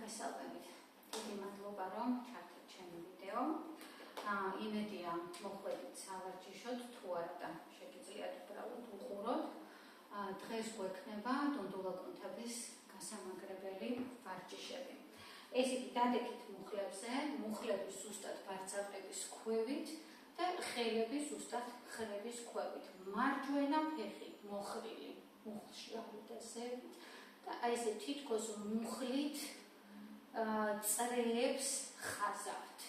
მოგესალმებით. დიდი მადლობა რომ ჩართეთ ჩემი ვიდეო. იმედია მოხვედით სავარჯიშოდ, თუ არა შეგიძლიათ უბრალოდ უყუროთ. დღეს გვექნება დუნდულაკუნთების გასამაგრებელი ვარჯიშები. ეს იგი დადექით მუხლებზე, მუხლები ზუსტად ბარცაყების ქვევით და ხელები ზუსტად ხრების ქვევით. მარჯვენა ფეხი მოხრილი მუხლში ავიდესებით და აი ესე თითქოს მუხლით წრეებს ხაზავთ.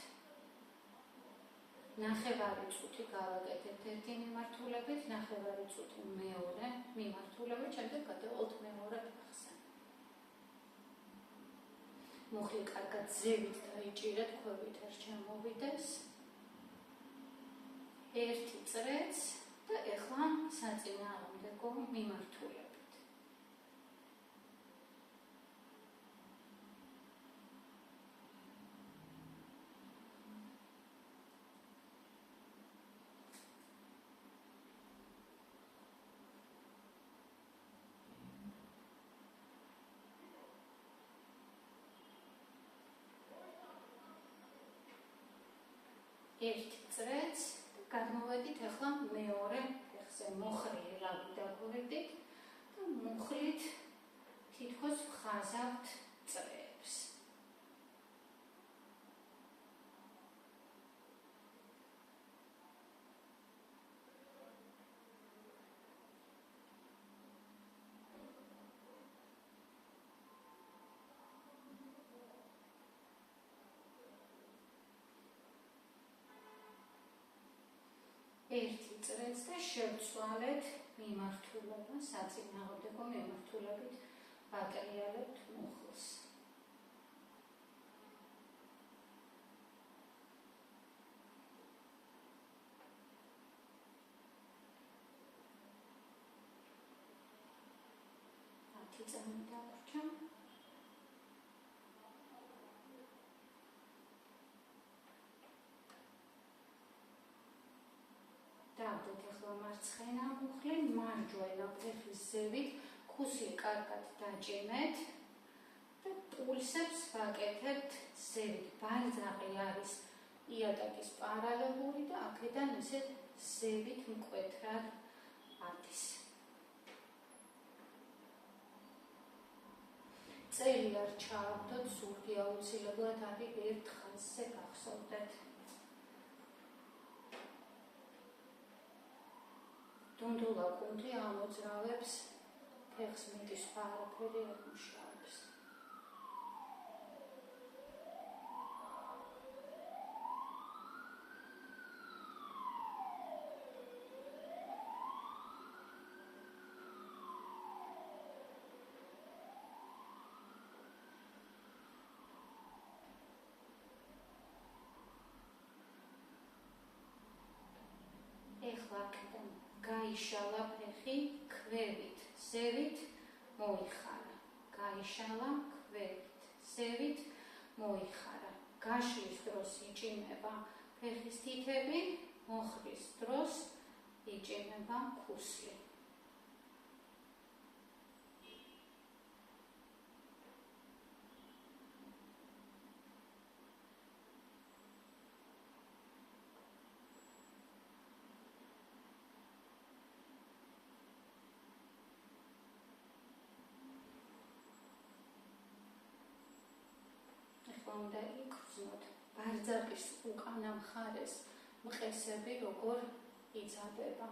ნახევარი წუთი გავაკეთებთ ერთი მიმართულებით, ნახევარი წუთი მეორე მიმართულებით, შემდეგ გადავალთ მეორე ფეხზე. მუხლი კარგად ზევით დაიჭირეთ, ქვევით არ შემოვიდეს. ერთი წრეც და ეხლა საწინააღმდეგო მიმართულებით. ერთი წრეც გადმოვედით ახლა მეორე ფეხზე მოხრილი რავი დაგვევედით და მუხლით თითქოს ვხაზავთ წრეებს. ერთი წრეც და შევცვალეთ მიმართულება, საწინააღმდეგო მიმართულებით ვაკრიალებთ მუხლს. ათი წამი დაგვრჩა. დავდეთ ახლა მარცხენა მუხლი, მარჯვენა ფეხის ზევით ქუსლი კარგად დაჭიმეთ და პულსებს ვაკეთებთ ზევით. ბარძაყი არის იატაკის პარალელური და აქედან ისე ზევით მკვეთრად ადის. წელი არ ჩაავდოთ, ზურგი აუცილებლად არის ერთ ხაზზე გახსოვდეთ. დუნდულაკუნთი ამოძრავებს ფეხს, მეტი სხვა არაფერი არ მუშაობს. ეხლა აქედან გაიშალა ფეხი, ქვევით, ზევით მოიხარა. გაიშალა, ქვევით, ზევით მოიხარა. გაშლის დროს იჭიმება ფეხის თითები, მოხრის დროს იჭიმება ქუსლი. უნდა იგრძნოთ ბარძაყის უკანა მხარეს მყესები როგორ იზრდება.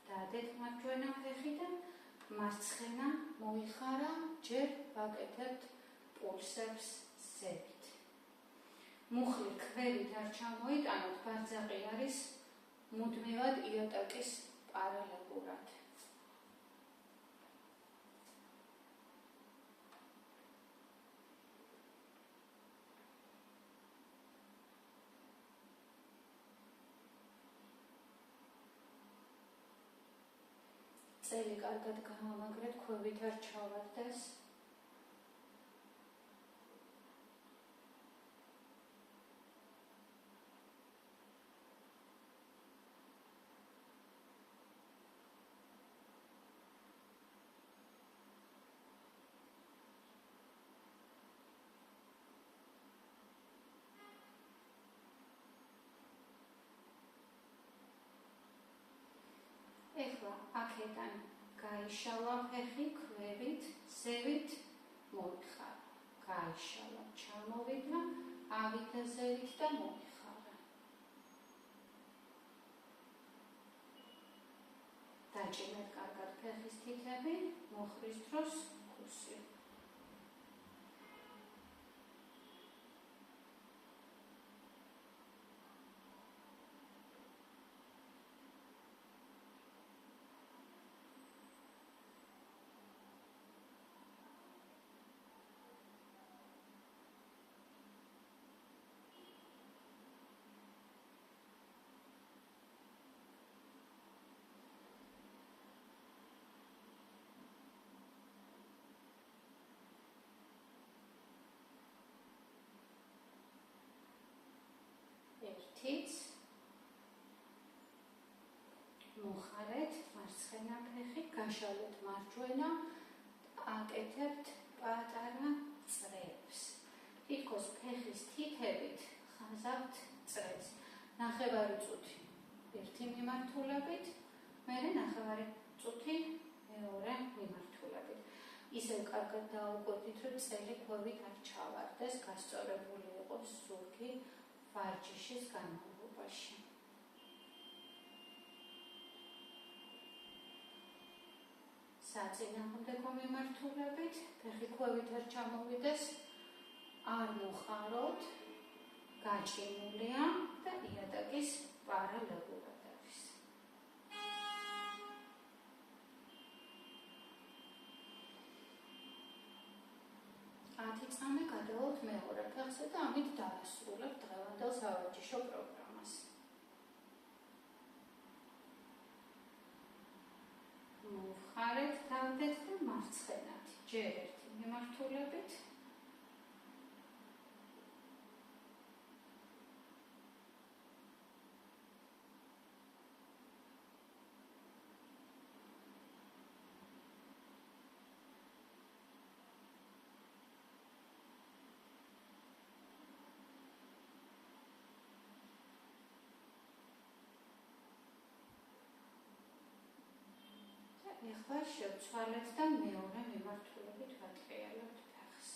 დადეთ მარჯვენა ფეხი და მარცხენა მოიხარა, ჯერ ვაკეთებთ პულსებს ზევით. მუხლი ქვევით არ ჩამოიტანოთ, ბარძაყი არის მუდმივად იატაკის პარალელურად. წელი კარგად გამაგრეთ, ქვევით არ ჩავარდეს. აქედან გაიშალა ფეხი, ქვევით, ზევით მოიხარა. გაიშალა, ჩამოვიდა, ავიდა ზევით და მოიხარა. დაჭიმეთ კარგად ფეხის თითები, მოხრის დროს ქუსლი. ერთიც, მოხარეთ მარცხენა ფეხი, გაშალეთ მარჯვენა, აკეთებთ პატარა წრეებს. თითქოს ფეხის თითებით ხაზავთ წრეს. ნახევარი წუთი ერთი მიმართულებით, მერე ნახევარი წუთი მეორე მიმართულებით. ისევ კარგად დაუკვეთით, რომ წელი ქვევით არ ჩავარდეს, გასწორებული იყოს ზურგი ვარჯიშის განმავლობაში. საწინააღმდეგო მიმართულებით, ფეხი ქვევით არ ჩამოვიდეს, არ მოხაროთ, გაჭიმულია და იატაკის პარალელურად არის. წამი გადავალთ მეორე ფეხზე და ამით დავასრულებთ დღევანდელ სავარჯიშო პროგრამას. მოვხარეთ, დავდეთ და მარცხენად. ჯერ ერთი მიმართულებით. ეხლა შევცვალეთ და მეორე მიმართულებით ვატრიალებთ ფეხს.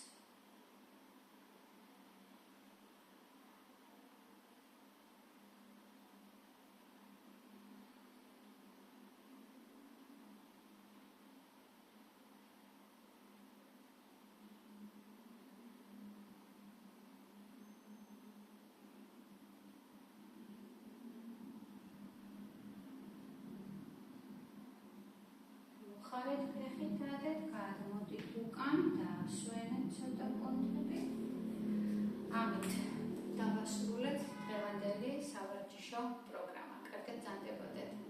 ხარეთ ფეხით დადეთ, გადმოდით უკან და ასვენეთ ცოტა კონტრები. ამით დავასრულეთ დღევანდელი სავარჯიშო პროგრამა. კარგად ზანდებოდეთ.